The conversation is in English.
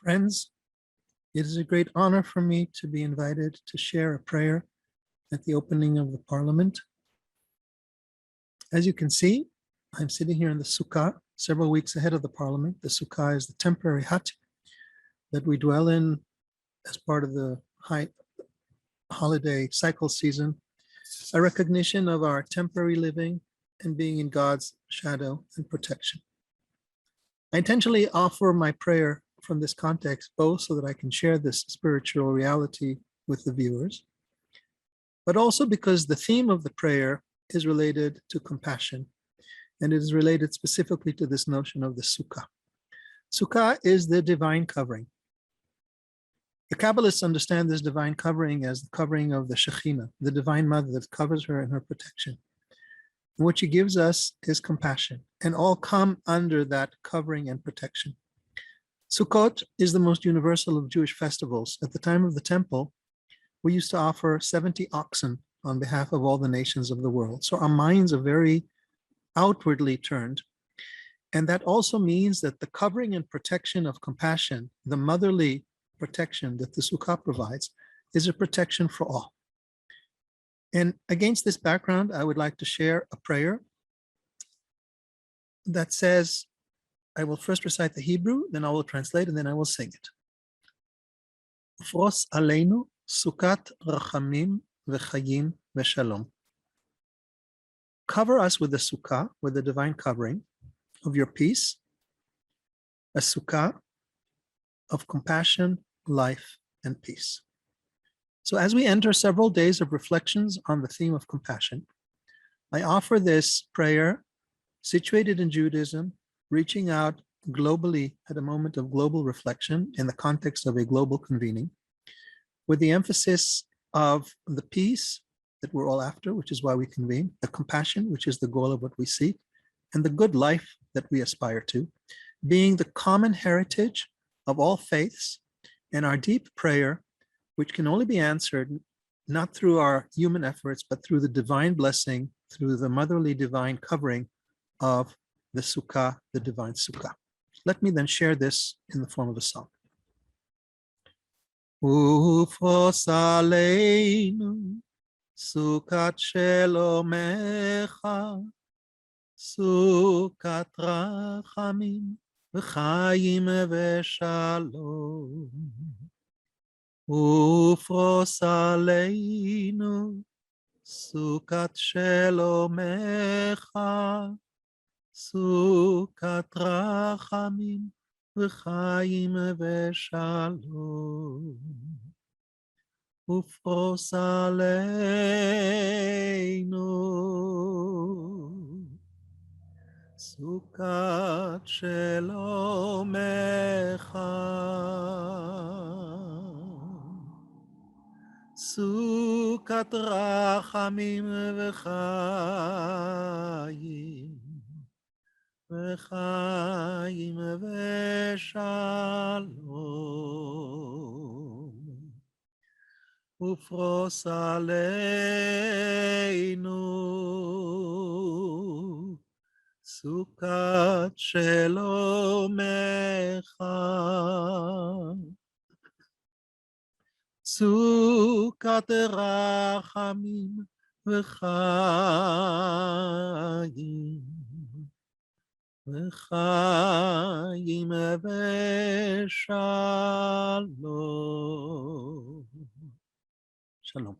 Friends, it is a great honor for me to be invited to share a prayer at the opening of the Parliament. As you can see, I'm sitting here in the Sukkah, several weeks ahead of the Parliament. The Sukkah is the temporary hut that we dwell in as part of the holiday cycle season, a recognition of our temporary living and being in God's shadow and protection. I intentionally offer my prayer from this context, both so that I can share this spiritual reality with the viewers, but also because the theme of the prayer is related to compassion, and it is related specifically to this notion of the Sukkah. Sukkah is the divine covering. The Kabbalists understand this divine covering as the covering of the Shekhinah, the divine mother that covers her in her protection. And what she gives us is compassion, and all come under that covering and protection. Sukkot is the most universal of Jewish festivals. At the time of the temple, we used to offer 70 oxen on behalf of all the nations of the world. So our minds are very outwardly turned. And that also means that the covering and protection of compassion, the motherly protection that the Sukkah provides, is a protection for all. And against this background, I would like to share a prayer that says, I will first recite the Hebrew, then I will translate, and then I will sing it. Ufros aleinu sukat rachamim v'chayim v'shalom. Cover us with the Sukkah, with the divine covering of your peace, a Sukkah of compassion, life, and peace. So as we enter several days of reflections on the theme of compassion, I offer this prayer situated in Judaism, reaching out globally at a moment of global reflection in the context of a global convening, with the emphasis of the peace that we're all after, which is why we convene, the compassion, which is the goal of what we seek, and the good life that we aspire to, being the common heritage of all faiths, and our deep prayer, which can only be answered not through our human efforts, but through the divine blessing, through the motherly divine covering of the Sukkah, the divine Sukkah. Let me then share this in the form of a song. Ufros aleinu Sukkat shelomecha, Sukkat rachamim v'chayim v'shalom. Ufros aleinu Sukkat shelomecha, Sukkat rachamim v'chayim v'shalom. Ufros aleinu Sukkat shelomecha, Sukkat rachamim v'chayim v'chayim v'shalom. Ufros aleinu Sukkat shelomecha, Sukkat rachamim v'chayim v'chayim v'shalom. Shalom.